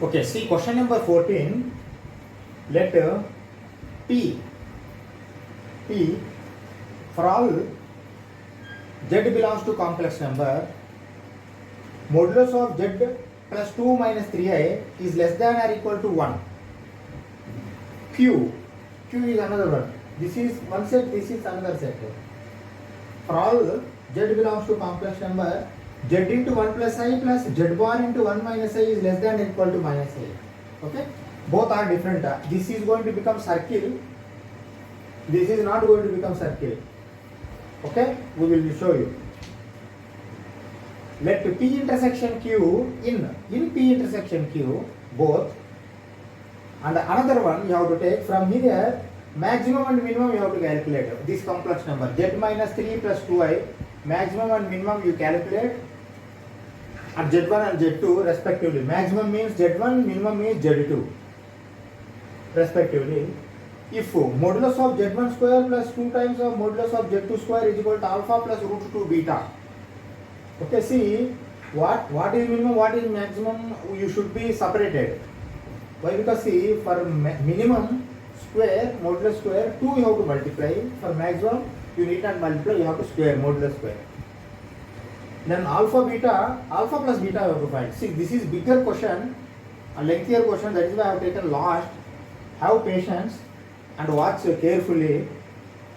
Okay, see question number 14. Let P for all Z belongs to complex number, modulus of Z plus 2 minus 3i is less than or equal to 1. Q is another one. This is one set, this is another set. For all Z belongs to complex number, Z into 1 plus I plus Z bar into 1 minus I is less than or equal to minus I. Okay? Both are different. This is going to become circle. This is not going to become circle. Okay? We will show you. Let P intersection Q in P intersection Q both, and another one you have to take from here maximum and minimum you have to calculate this complex number Z minus 3 plus 2i, maximum and minimum you calculate at Z1 and Z2 respectively. Maximum means Z1, minimum means Z2 respectively. If modulus of Z1 square plus 2 times of modulus of Z2 square is equal to alpha plus root 2 beta. Okay, see what is minimum, what is maximum, you should be separated. Why? Because see, for minimum square, modulus square, 2 you have to multiply. For maximum, you need not multiply, you have to square, modulus square. Then alpha plus beta you have to find. See, this is bigger question, a lengthier question, that is why I have taken last. Have patience and watch carefully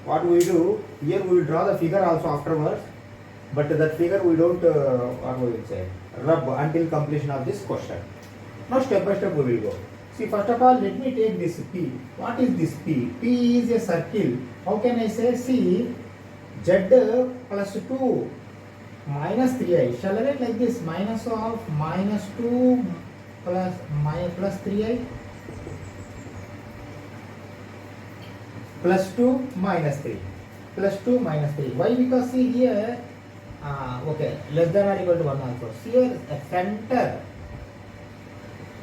what we do. Here we will draw the figure also afterwards, but that figure we don't, what we will say, rub until completion of this question. Now step by step we will go. See, first of all, let me take this P. What is this P? P is a circle. How can I say? See, Z plus 2 minus 3i. Shall I write like this? Minus of minus 2 plus 3i plus 2 minus 3. Plus 2 minus 3. Why? Because see here, okay, less than or equal to 1 also. See here,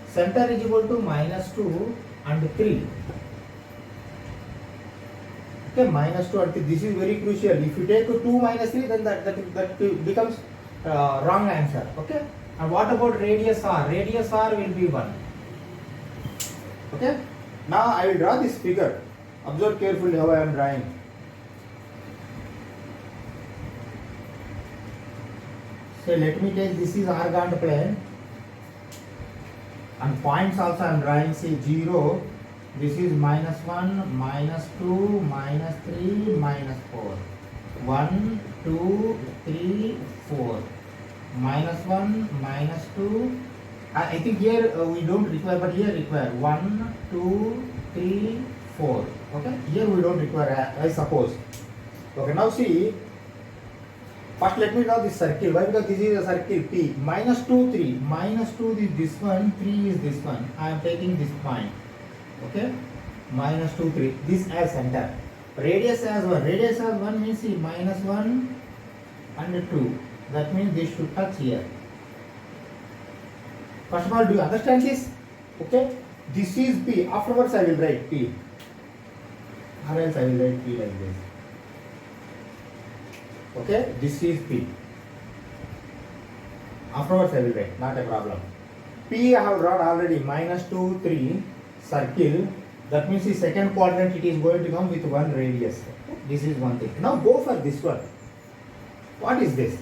center is equal to minus 2 and 3. Okay, minus 2 and 3. This is very crucial. If you take 2 minus 3, then that becomes wrong answer. Okay. And what about radius R? Radius R will be 1. Okay. Now I will draw this figure. Observe carefully how I am drawing. So let me take, this is Argand plane, and points also I am drawing. Say 0, this is minus 1, minus 2, minus 3, minus 4. 1, 2, 3, 4. Minus 1, minus 2. I think here we don't require, but here require 1, 2, 3, 4. Okay, here we don't require, I suppose. Okay, now see, first let me draw this circle. Why? Because this is a circle P. Minus 2, 3. Minus 2 is this one, 3 is this one. I am taking this point. Okay, minus 2, 3. This as center. Radius as 1. Radius as 1 means see, minus 1 and 2. That means this should touch here. First of all, do you understand this? Okay, this is P. Afterwards I will write P. Or else I will write P like this. Okay, this is P. Afterwards I will write, not a problem. P I have drawn already, minus 2, 3, circle. That means the second quadrant it is going to come with 1 radius. This is one thing. Now go for this one. What is this?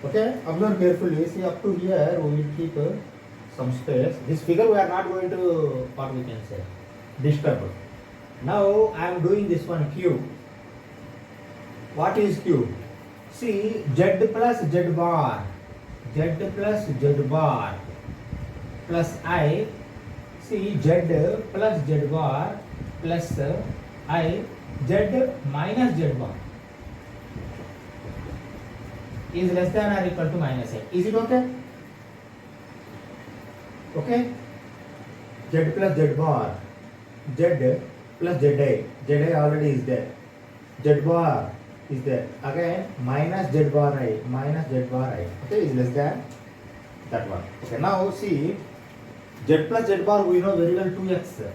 Okay, observe carefully. See, up to here we will keep some space. This figure we are not going to, what we can say, disturb. Now I am doing this one Q. What is Q? See, Z plus Z bar, Z plus Z bar plus I. See, Z plus Z bar plus I, Z minus Z bar is less than or equal to minus I. Is it okay? Okay? Z plus Z bar, Z plus Zi. Zi already is there. Z bar is there. Again, minus Z bar I, minus Z bar I. Okay, is less than that one. Okay, now see, Z plus Z bar we know very well 2x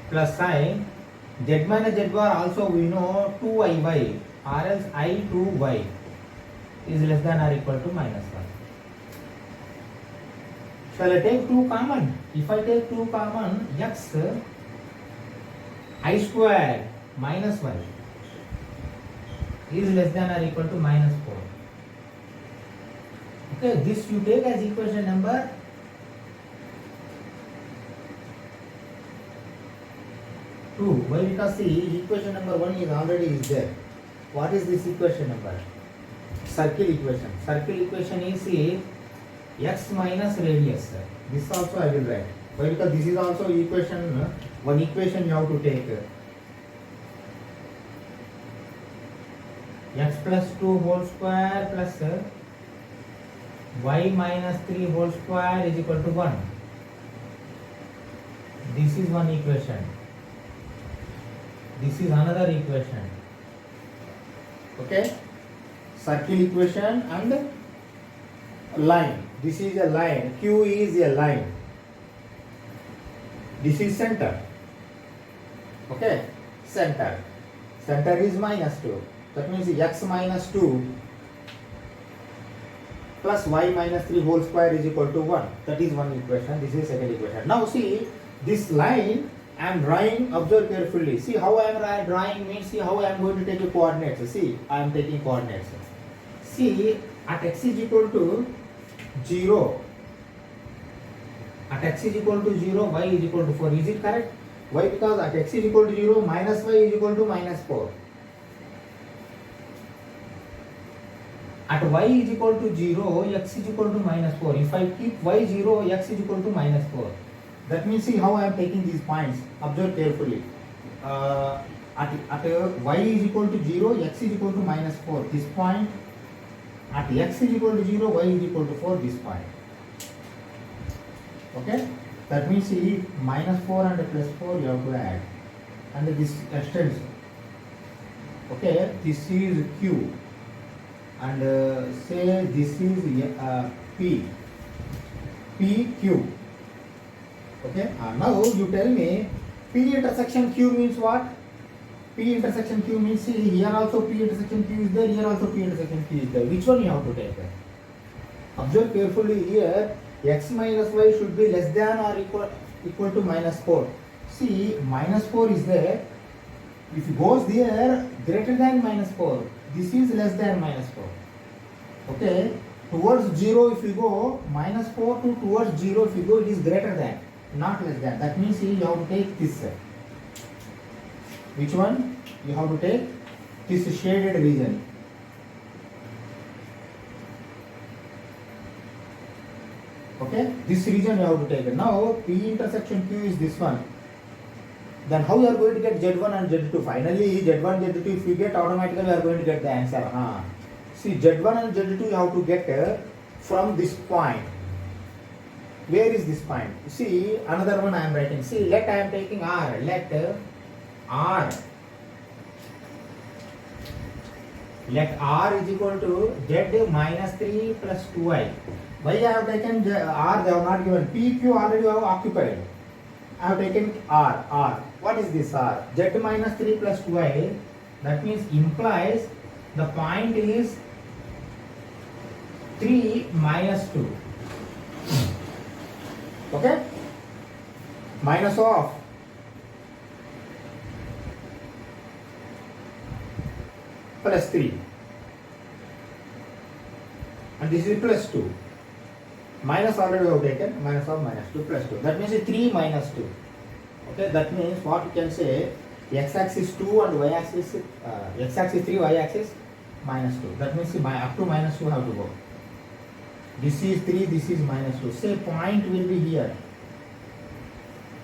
plus I. Z minus Z bar also we know 2iy, or else I 2y is less than or equal to minus 1. Shall I take 2 common? If I take 2 common, x I square minus y is less than or equal to minus 4. Okay, this you take as equation number 2. Why? Because see, equation number 1 is already there. What is this equation number? Circle equation. Circle equation is see, x minus radius. This also I will write. Why? Because this is also equation. One equation you have to take. X plus 2 whole square plus y minus 3 whole square is equal to 1. This is one equation. This is another equation. Okay? Circle equation and line. This is a line. Q is a line. This is center. Okay? Center. Center is minus 2. That means x minus 2 plus y minus 3 whole square is equal to 1. That is one equation. This is second equation. Now see, this line I am drawing, observe carefully. See how I am drawing means see how I am going to take the coordinates. See, I am taking coordinates. See, at x is equal to 0. At x is equal to 0, y is equal to 4. Is it correct? Why? Because at x is equal to 0, minus y is equal to minus 4. At y is equal to 0, x is equal to minus 4. If I keep y 0, x is equal to minus 4. That means see how I am taking these points. Observe carefully. At y is equal to 0, x is equal to minus 4. This point. At x is equal to 0, y is equal to 4. This point. Okay. That means see minus 4 and plus 4 you have to add. And this extends. Okay. This is q. And say this is P, Q. Okay, now you tell me P intersection Q means what? P intersection Q means see here also P intersection Q is there, here also P intersection Q is there. Which one you have to take? Observe carefully here, x minus y should be less than or equal to minus 4. See, minus 4 is there. If it goes there, greater than minus 4. This is less than minus 4. Okay, towards 0 if you go, minus 4 to towards 0 if you go, it is greater than, not less than. That means you have to take this. Which one? You have to take this shaded region. Okay, this region you have to take it. Now, P intersection Q is this one. Then how you are going to get Z1 and Z2? Finally, Z1, Z2, if you get automatically, you are going to get the answer. See, Z1 and Z2 you have to get from this point. Where is this point? See, another one I am writing. See, let I am taking R. Let R. Let R is equal to Z minus 3 plus 2i. Why I have taken R? They have not given. PQ already you have occupied. I have taken R. What is this R? Z minus 3 plus 2i. That means implies the point is 3 minus 2. Okay? Minus of plus 3. And this is plus 2. Minus already we have taken. Minus of minus 2 plus 2. That means 3 minus 2. Okay? That means what you can say, x-axis 2 and y-axis, x-axis 3, y-axis minus 2. That means up to minus 2 have to go. This is 3, this is minus 2. Say point will be here.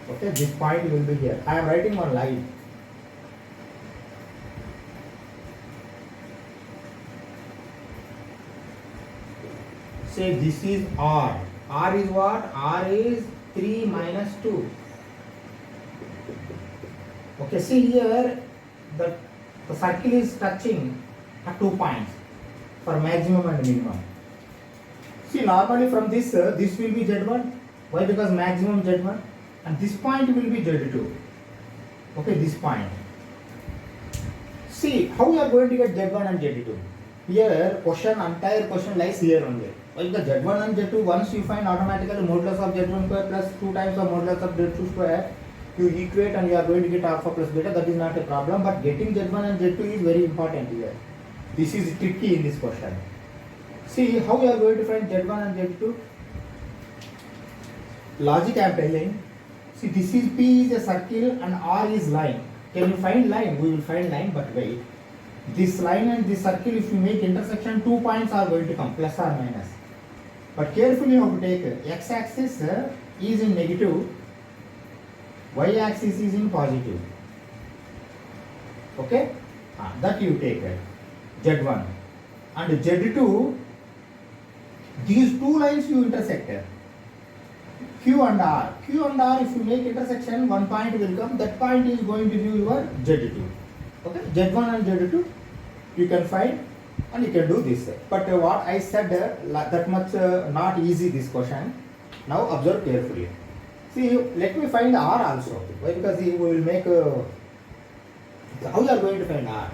Okay, this point will be here. I am writing one line. Say this is R. R is what? R is 3 minus 2. Okay, see here the circle is touching at 2 points for maximum and minimum. See, normally from this will be Z1. Why? Because maximum Z1. And this point will be Z2. Okay, this point. See, how you are going to get Z1 and Z2? here question, entire question lies here only. Well, the Z1 and Z2, once you find automatically modulus of Z1 square plus 2 times of modulus of Z2 square, you equate and you are going to get alpha plus beta. That is not a problem, but getting Z1 and Z2 is very important here. This is tricky in this question. See how you are going to find Z1 and Z2. Logic I am telling. See, this is P is a circle and R is line. Can you find line? We will find line, but wait. This line and this circle, if you make intersection, 2 points are going to come, plus or minus. But carefully you have to take x-axis is in negative, y-axis is in positive. Okay? That you take Z1. And Z2, these two lines you intersect. Q and R. Q and R, if you make intersection, 1 point will come. That point is going to be your Z2. Okay? Z1 and Z2 you can find and you can do this. But what I said, that much not easy this question. Now observe carefully. See, let me find R also. Why? Because we will make how you are going to find R?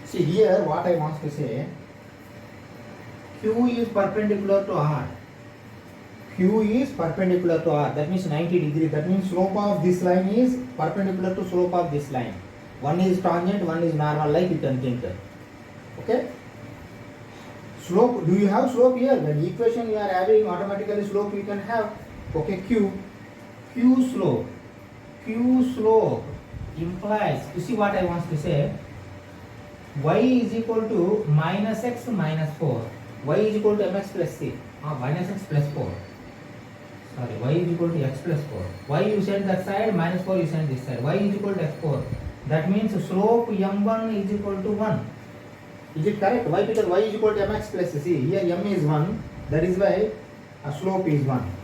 See here what I want to say. Q is perpendicular to R. Q is perpendicular to R. That means 90 degrees. That means slope of this line is perpendicular to slope of this line. One is tangent, one is normal, like you can think. Okay? Slope, do you have slope here? When equation you are having automatically slope you can have. Okay, Q slope implies, you see what I want to say, y is equal to minus x minus 4. Y is equal to mx plus c. Minus x plus 4. Sorry, y is equal to x plus 4. Y you send that side, minus 4 you send this side. Y is equal to x4. That means slope m1 is equal to 1. Is it correct? Why? Because y is equal to mx plus c. Here m is 1. That is why slope is 1.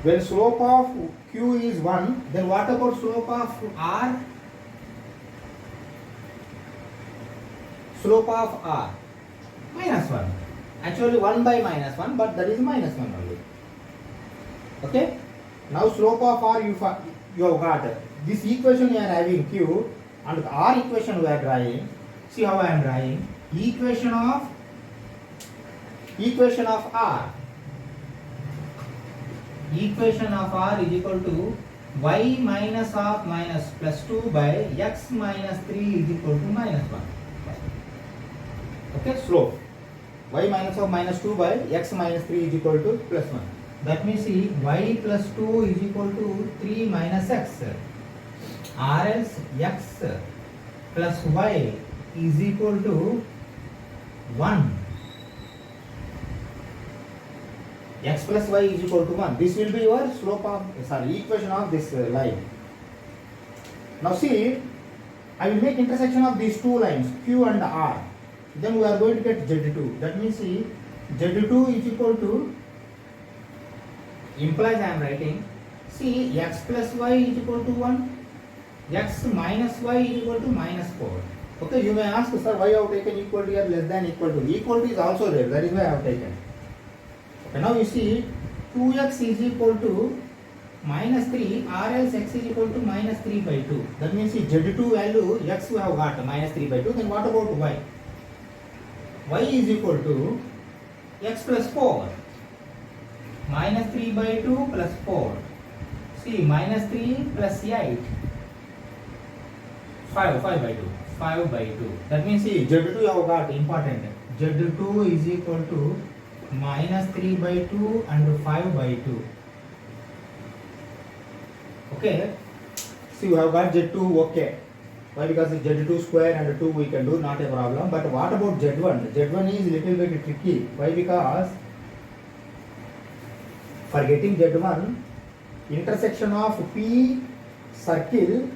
When slope of Q is 1, then what about slope of R? Slope of R? Minus 1. Actually 1 by minus 1, but that is minus 1 only. Okay? Now slope of R you have got. This equation you are having Q and R equation we are drawing. See how I am drawing. Equation of R. Equation of R is equal to y minus of minus plus 2 by x minus 3 is equal to minus 1. Okay, slope. Y minus of minus 2 by x minus 3 is equal to plus 1. That means see, y plus 2 is equal to 3 minus x. Or else x plus y is equal to 1. X plus y is equal to 1. This will be your slope of, equation of this line. Now see, I will make intersection of these two lines, Q and R. Then we are going to get Z2. That means see, Z2 is equal to, implies I am writing, see, x plus y is equal to 1. X minus y is equal to minus 4. Okay, you may ask, sir, why I have taken equal to here less than equal to? Equal to is also there, that is why I have taken. Okay, now you see, 2x is equal to minus 3, or else x is equal to minus 3 by 2. That means see, Z2 value, x we have got minus 3 by 2. Then what about y? Y is equal to x plus 4. Minus 3 by 2 plus 4. See, minus 3 plus 8. 5 by 2. 5 by 2. That means see, Z2 you have got important. Z2 is equal to minus 3 by 2 and 5 by 2. Okay. See, we have got Z2, okay. Why? Because Z2 square and 2 we can do, not a problem. But what about Z1? Z1 is little bit tricky. Why? Because for getting Z1, intersection of P circle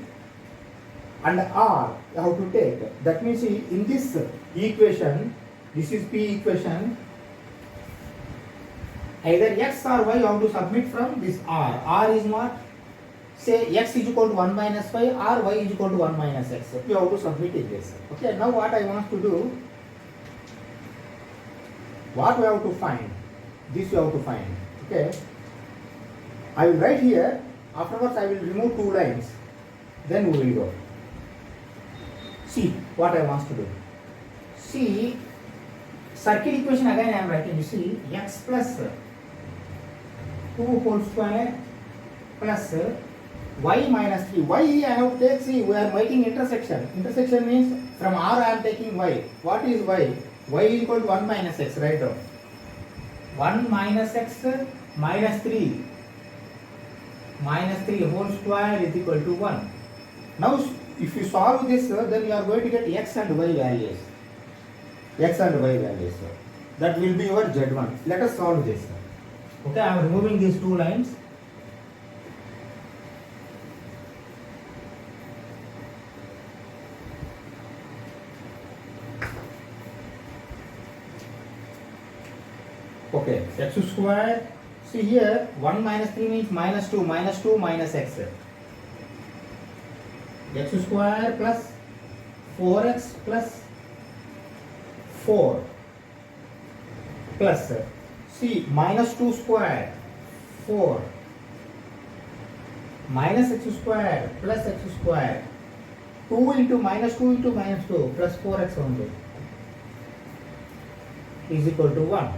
and R you have to take. That means see, in this equation, this is P equation, either x or y you have to submit from this R. R is what? Say x is equal to 1 minus y or y is equal to 1 minus x. You have to submit in this. Okay, now what I want to do, what we have to find? This you have to find. Okay, I will write here, afterwards I will remove 2 lines, then we will go. See what I want to do. See, circle equation again I am writing. You see, x plus 2 whole square plus y minus 3. Y I have to take, see, we are making intersection. Intersection means from R I am taking y. What is y? Y is equal to 1 minus x, right down. 1 minus x minus 3. Minus 3 whole square is equal to 1. Now, if you solve this, then you are going to get x and y values. X and y values. That will be your Z1. Let us solve this. Okay, I am removing these two lines. Okay, x square. See here, 1 minus 3 means minus 2 minus x. X square plus 4x plus 4 plus, see, minus 2 square 4 minus x square plus x square 2 into minus 2 into minus 2 plus 4x only is equal to 1.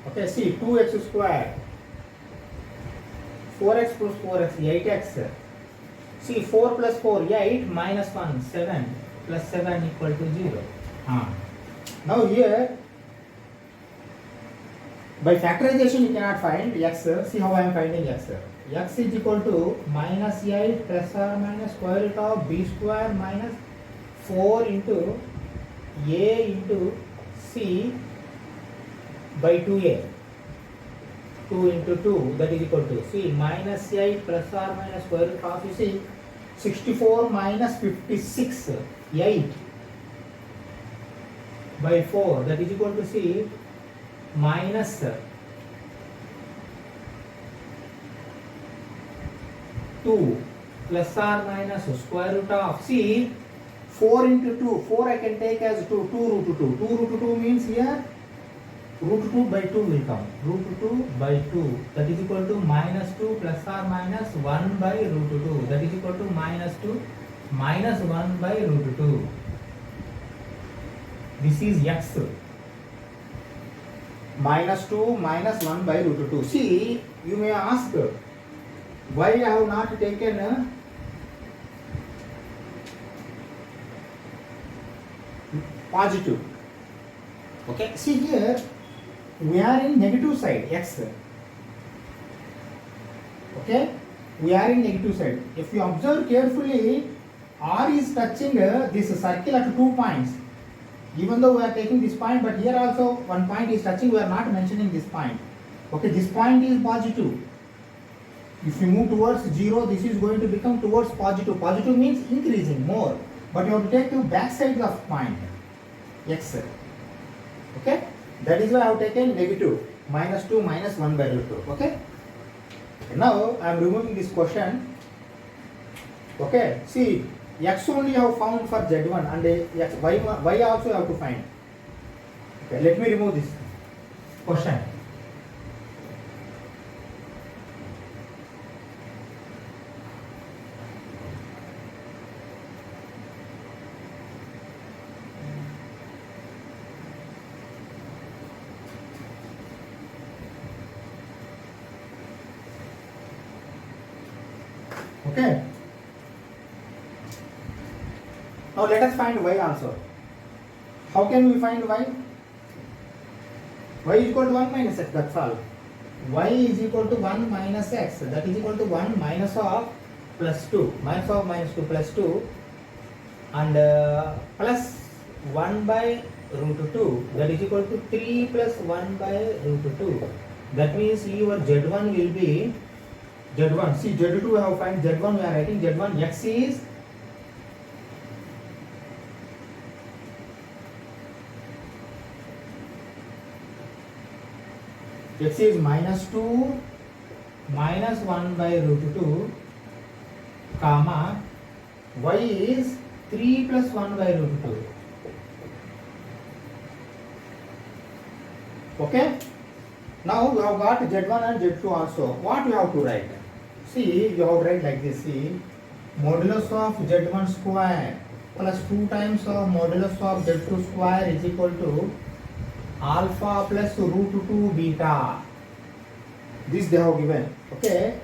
Okay, see, 2x square 4x plus 4x 8x. See, 4 plus 4 8 minus 1 7 plus 7 equal to 0. Now here by factorization you cannot find x. See how I am finding x. X is equal to minus 8 plus or minus square root of b square minus 4 into a into c by 2a. 2 into 2, that is equal to, see, minus 8 plus or minus square root of, you see, 64 minus 56, 8 by 4, that is equal to, see, minus 2 plus or minus square root of, see, 4 into 2, 4 I can take as 2 root 2. 2 root 2 means here, root 2 by 2 will come. Root 2 by 2, that is equal to minus 2 plus or minus 1 by root 2. That is equal to minus 2 minus 1 by root 2. This is x. Minus 2 minus 1 by root 2. See, you may ask, why I have not taken positive? Okay, see here, we are in negative side, x. Okay, we are in negative side. If you observe carefully, R is touching this circle at 2 points. Even though we are taking this point, but here also one point is touching, we are not mentioning this point. Okay, this point is positive. If you move towards 0, this is going to become towards positive. Positive means increasing more. But you have to take the back side of point, x. Okay, that is why I have taken negative, minus 2 minus 1 by root 2. Okay, now I am removing this question. Okay, see, x only you have found for z1 and x, y also you have to find. Okay, let me remove this question. Okay. Now let us find y also. How can we find y? Y is equal to 1 minus x, that's all. Y is equal to 1 minus x, that is equal to 1 minus of plus 2. Minus of minus 2 plus 2 and plus 1 by root 2, that is equal to 3 plus 1 by root 2. That means your z1 will be z1. See, z2 we have find z1, we are writing z1, x is minus 2 minus 1 by root 2 comma y is 3 plus 1 by root 2. Okay, now we have got z1 and z2 also. What we have to write? See, you have to write like this. See, modulus of z1 square plus 2 times of modulus of z2 square is equal to alpha plus root 2 beta. This they have given. Okay.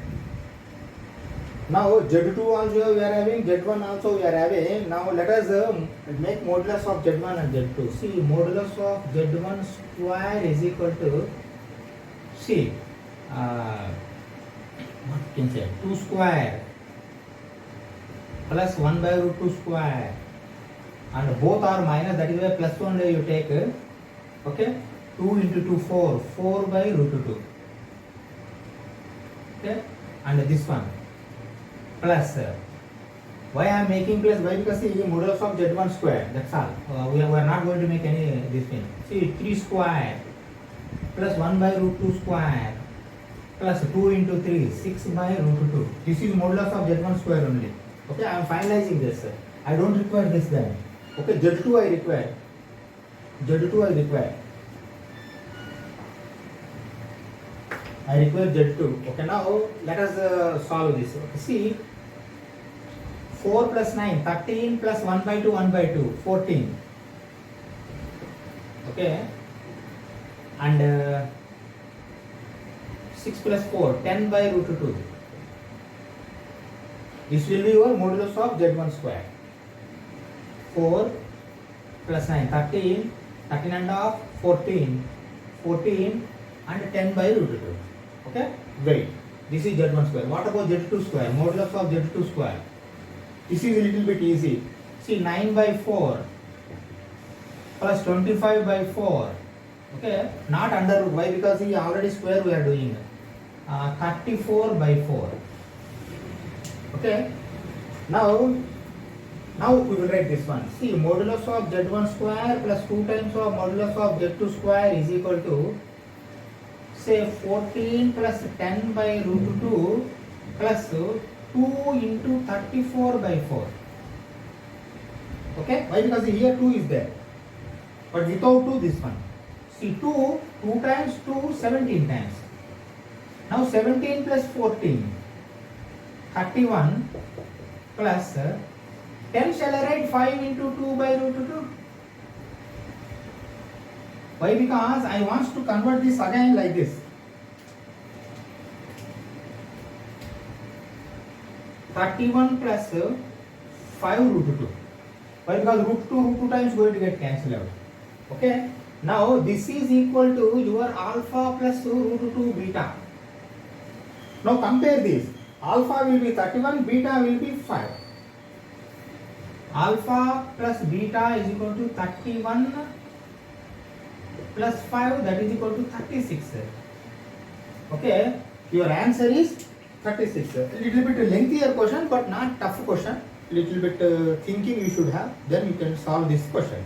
Now z2 also we are having, z1 also we are having. Now let us make modulus of z1 and z2. See, modulus of z1 square is equal to, see, what can say, 2 square plus 1 by root 2 square, and both are minus, that is why plus 1 you take. Okay, 2 into 2 4, 4 by root 2. Okay, and this one plus, why I am making plus, why, because see modulus of z1 square, that's all. We are not going to make any this thing. See, 3 square plus 1 by root 2 square plus 2 into 3, 6 by root 2. This is modulus of z1 square only. Okay, I am finalizing this. I don't require this then. Okay, z2 I require. Z2 I require. I require Z2. Okay, now let us solve this. Okay, see, 4 plus 9, 13 plus 1 by 2, 1 by 2, 14. Okay, and 6 plus 4, 10 by root 2. This will be your modulus of Z1 square. 4 plus 9, 13, 13 and a half, 14, 14 and 10 by root 2. Okay, great. This is Z1 square. What about Z2 square? Modulus of Z2 square. This is a little bit easy. See, 9 by 4 plus 25 by 4. Okay, not under root. Why? Because he already square we are doing. 34 by 4. Okay, now we will write this one. See, modulus of Z1 square plus 2 times of modulus of Z2 square is equal to, say, 14 plus 10 by root 2 plus 2 into 34 by 4. Okay, why? Because here 2 is there, but without 2 this one. See, 2 times 2, 17 times. Now 17 plus 14, 31 plus 10, shall I write 5 into 2 by root 2? Why? Because I want to convert this again like this. 31 plus 5 root 2. Why? Because root 2 times going to get cancelled out. Okay. Now this is equal to your alpha plus root 2 beta. Now compare this. Alpha will be 31, beta will be 5. Alpha plus beta is equal to 31 plus 5, that is equal to 36. Okay, your answer is 36. A little bit lengthier question, but not tough question. Little bit thinking you should have, then you can solve this question.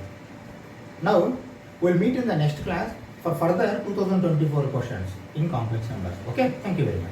Now we'll meet in the next class for further 2024 questions in complex numbers. Okay, thank you very much.